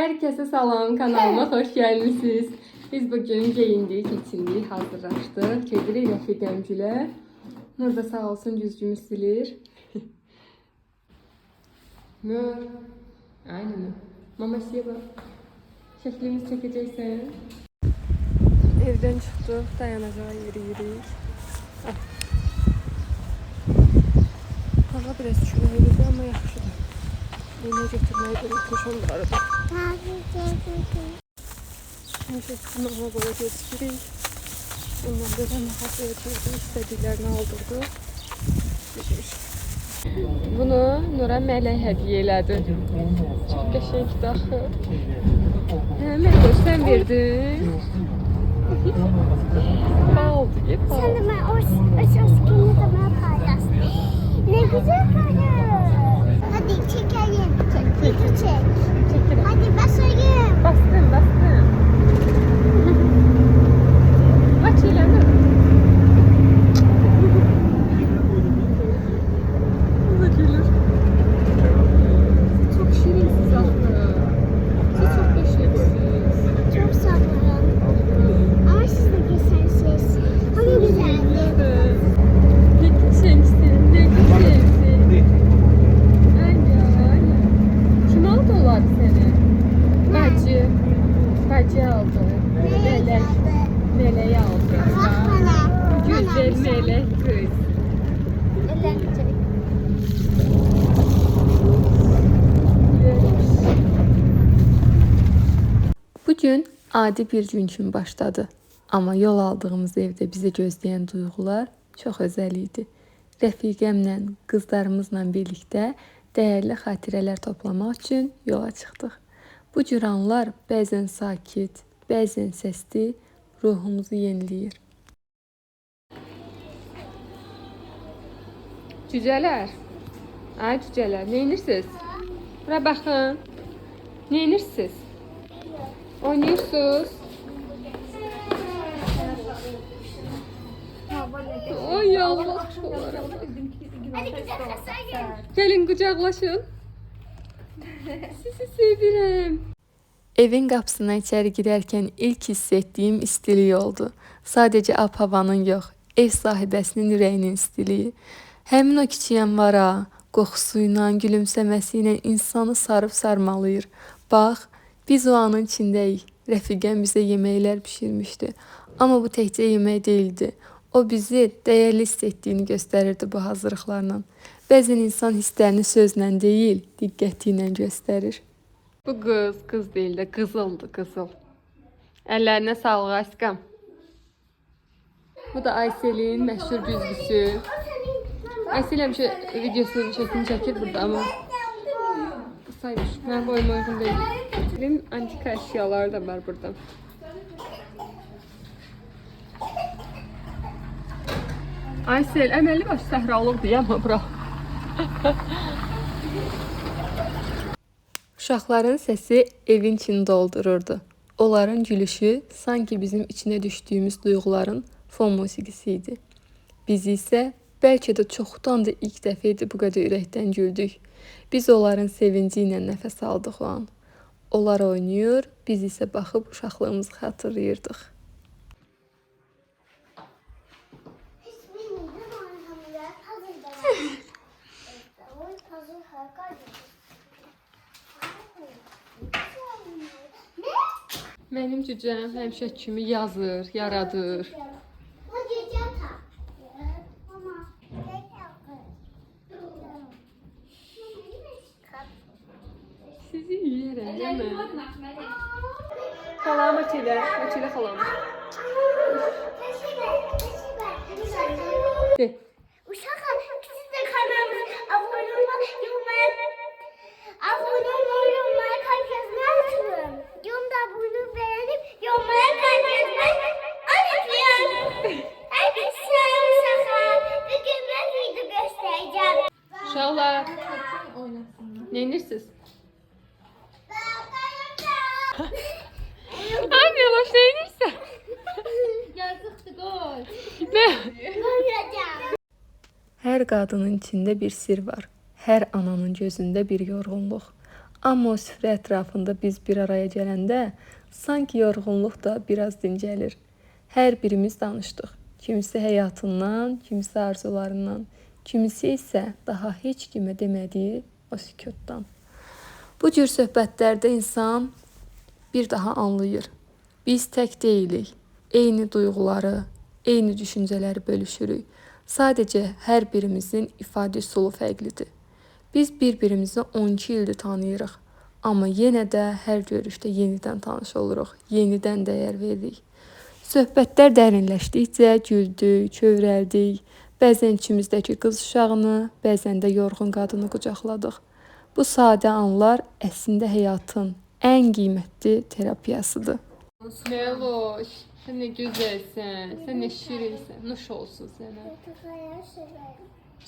Herkese salam, kanalıma hoş gelmişsiniz. Biz bugün geyindik, içindik, hazırlaştık. Gedirik rəfiqəmgilə. Nur da sağ olsun düzgümü silir. Nur. Aynen. Mamasiyə bak. Şəklimizi çəkəcəksən. Evdən çıxdıq, dayanacağa yürüyürük. Hava biraz küləklidir, amma yaxşıdır. Yine götürmeyi de unutmuşum bu arada. Neyse, sınavına böyle geçirik. Ondan böyle mağazaya girdi, istediklerini aldırdı. Geçmiş. Bunu Nura Mələk hədiyyə elədi. Çox qəşəngdir axı. Mələk, sən verdin. Sağ ol, deyib. Sen de ben o şaşkını da bana paylaştın. Ne güzel paylaş. Hadi çekelim. Çek. Çekilir. Hadi başlayalım. Bastım. Aç ilanı. Gelir. Çok şirinsiz aslında. Siz çok beşeksiz. Çok sağ olun. Ama siz de güzelsiniz. Ama güzeldi. Ne güzelsin, ne güzelsin. Aynen. Kim aldı onlar seni? Bacı aldı. Meleği aldı. Güzel melek kız. Bugün adi bir gün kimi başladı. Amma yol aldığımız evdə bizi gözləyən duyğular çox özəl idi. Rəfiqəmlə, qızlarımızla birlikdə dəyərli xatirələr toplamaq üçün yola çıxdıq. Bu cür anlar bəzən sakit, bəzən səsli, ruhumuzu yeniləyir. Cücələr, ay cücələr, neyinirsiniz? Bura baxın, neyinirsiniz? Oynuyorsunuz. Ay Allah. Hadi güzel başlayalım. Gelin kucaklaşın. Sizi sevirəm. Evin qapısına içəri girərkən ilk hiss etdiyim istilik oldu. Sadəcə ab-havanın yox, ev sahibəsinin ürəyinin istiliyi. Həmin o kiçik yanvara, qoxusuyla, gülümsəməsiylə insanı sarıb sarmalayır. Bax, biz o anın içindəyik. Rəfiqəm bizə yeməklər pişirmişdi. Amma bu təkcə yemək değildi. O bizi dəyərli hiss etdiyini göstərirdi bu hazırlıqlarla. Bəzən insan hisslərini sözlə deyil, diqqəti ilə göstərir. Bu qız deyil də, qızıldır, qızıl. Əllərinə sağlıq aşkım. Bu da Aysel'in məşhur güzgüsü. Aysel həmişə videosunu şəklini çəkir burada, amma qısaymış. Mənim boyuma uyğun deyil. Benim antika əşyaları da var burada. Aysel, əməlli başı səhralıqdır, amma bura. Uşaqların səsi evin içini doldururdu. Onların gülüşü sanki bizim içine düşdüyümüz duyğuların fon musiqisi idi. Biz isə bəlkə də çoxdan da ilk dəfə idi bu qədər ürəkdən güldük. Biz onların sevinci ilə nəfəs aldıq o an. Onlar oynayır, biz isə baxıb uşaqlığımızı xatırlayırdıq. Mənim cücəm həmişə kimi yazır, yaradır. Sizi yiyərəm, değil mi? Xalam açıyla xalam. De. Uşaqlar, siz də kanalımıza abunə olmayı, kalp yazmayı unutmayın. Yorumda bunu beğenip yorumlara kalp yazmayı unutmayın. Arkadaşlar, uşaqlar, bugün ben video göstereceğim. Uşaqlar, neyinirsiniz? Ay yavaş neyinirsən? Yazıqdır, qoy. Ne? Qoyacağım. Hər qadının içində bir sir var. Hər ananın gözündə bir yorğunluq. Amma o süfrə ətrafında biz bir araya gələndə sanki yorğunluq da biraz dincəlir. Hər birimiz danışdıq. Kimisi həyatından, kimisi arzularından, kimisi isə daha heç kimə demədiyi o sükutdan. Bu cür söhbətlərdə insan bir daha anlayır. Biz tək deyilik. Eyni duyğuları, eyni düşüncələri bölüşürük. Sadəcə hər birimizin ifadə üsulu fərqlidir. Biz bir-birimizi 12 ildir tanıyırıq. Amma yenə də hər görüşdə yenidən tanış oluruq, yenidən dəyər veririk. Söhbətlər dərinləşdikcə güldük, kövrəldik. Bəzən içimizdəki qız uşağını, bəzən də yorğun qadını qucaqladıq. Bu sadə anlar əslində həyatın ən qiymətli terapiyasıdır. Meloş, sen ne güzelsin, sen ne şirinsin. Nuş olsun sana.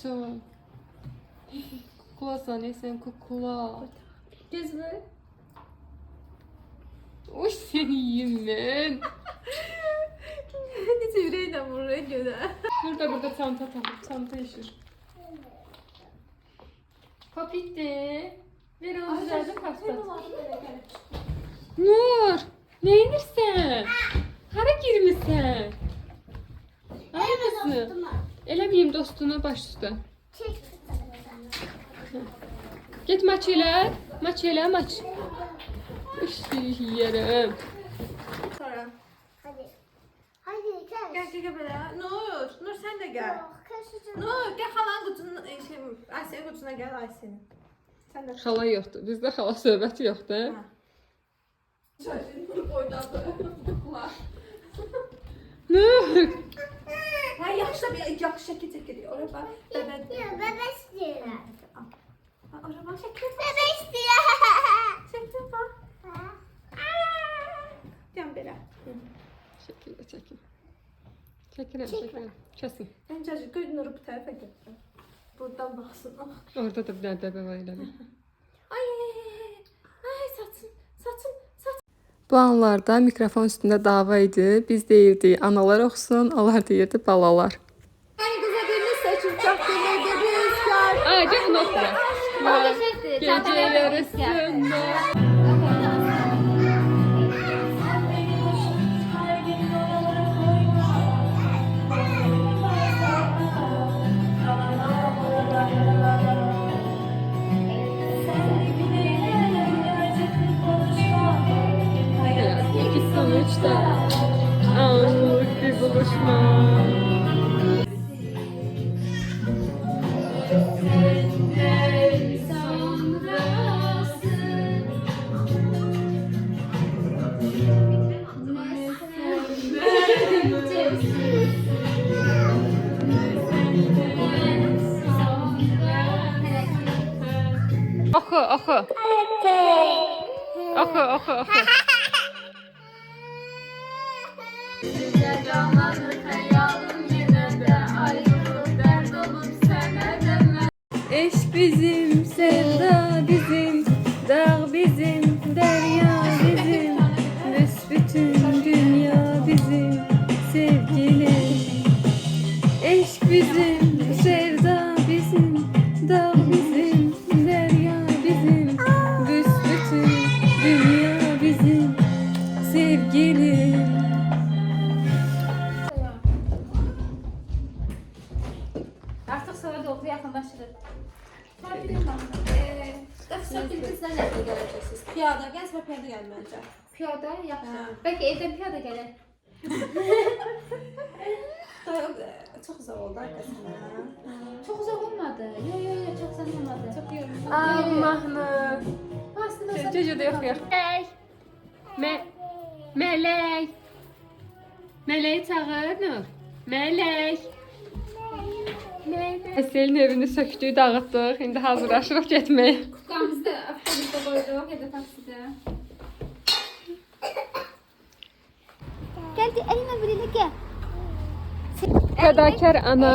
Çok. Kukula sanıyorsun, kukula. Gözlü. Oy seni yiyeyim ben. Necə ürəklə vurur görə. Burada çanta tamam, çanta işir. Papitti. Ver onu düzeldim pastat. Nur, ne inirsən? Hara girmisən? Ay kızım. Eləməyim dostunu baş üstə. Get maç elə. Maç elə, maç. Üş, yiyərəm. Sonra. Hadi. Hadi gel. Gel belə. Nur sen de gel. Yok, kaçacağım. Nur gel xalanın qutunun Ayşənin qutusuna gel Ayşənin. Sen de. Xala yoxdur. Bizdə xala söhbəti yoxdur. Nur oynadı. Nur. Ha yaxşı bir yaxşı şəkil çəkirik. Ora bax. Bəbət. Ya bebek istiyor. Ora bax şəkil. Bebek istiyor. Çəkil bax. Gel belə. Çəkil, çəkil. Çəkirəm. Kəsin. Məncə qoy Nuru bu tərəfə götür. Buradan baxsın. Orada da bir dənə bəbə var elə. Ay saçım. Bu anlarda mikrofon üstündə dava idi. Biz deyirdik analar oxusun, onlar deyirdi balalar. Ay qıza biriniz seçin. Çox deməkdə rüzgar. Ay, gəl bunu oxuyaq. Gecə yarısında. İki sonuçta anlık bir buluşma. Oku, oku. Oku, oku, oku. Eşk bizim, sevda bizim, dağ bizim, derya bizim, büsbütün dünya bizim, sevgilim. Eşk bizim, sevda bizim, dağ bizim, derya bizim, büsbütün dünya bizim, sevgilim. Artıq sonra doğru yaxınlaşırıq. Qaçacaq bilgisizlər nəsə gələcəksiniz. Piyada, gəl və piyada gəl məncə. Piyada yaxşı. Hə. Bəlkə evdən piyada gələr. Çox uzaq oldu arkasına. Çox uzaq olmadı. Yox, çox uzaq olmadı. Çox yoruldu. Allah'ım. Aslında Çocuğu da yoxuyaq. Mələk. Mələyi çağır Nur. Mələk. Selin evini söktük, dağıtdıq. İndi hazırlaşırıq getməyə. Kukamızı da avtobusda qoyduq ya da taksidə. Gel eline biriyle gel. Fədakar ana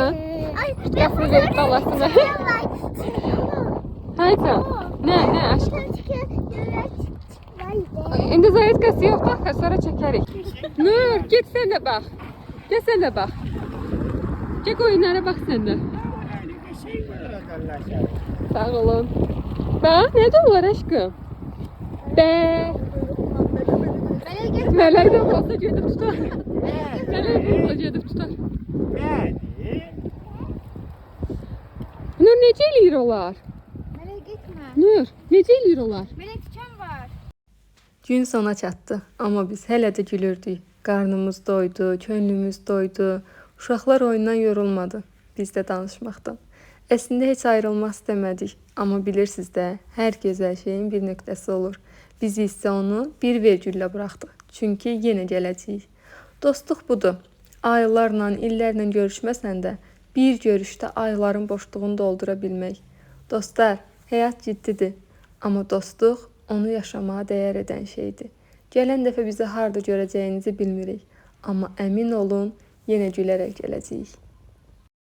Ay qapını verib balasına. Haydi. Nə aşkım? İndi zayetkası yox, bax, sonra çəkərik. Nur, get sən də bax. Gəl sən də bax. Gəl oyunlara bax sən də. Sağ olun. Bax, nədə onlar aşkım? Be. Mələk də olsa gedib tutar. Mələk də olsa gedib tutar. Nur necə eləyir olar? Nereye gitme. Nur, necə eləyir olar? Melek tiken var. Gün sona çatdı, amma biz hələ də gülürdük. Qarnımız doydu, könlümüz doydu. Uşaqlar oyundan yorulmadı, biz də danışmaqdan. Əslində heç ayrılmaq istəmədik, amma bilirsiniz də, hər gözəl şeyin bir nöqtəsi olur. Biz isə onu bir vergüllə buraxdıq, çünki yenə gələcəyik. Dostluq budur. Aylarla, illərlə görüşməsən də, bir görüşdə ayların boşluğunu doldura bilmək. Dostlar, həyat ciddidir, amma dostluq onu yaşamağa dəyər edən şeydir. Gələn dəfə bizi harda görəcəyinizi bilmirik, amma əmin olun, yenə gülərək gələcəyik.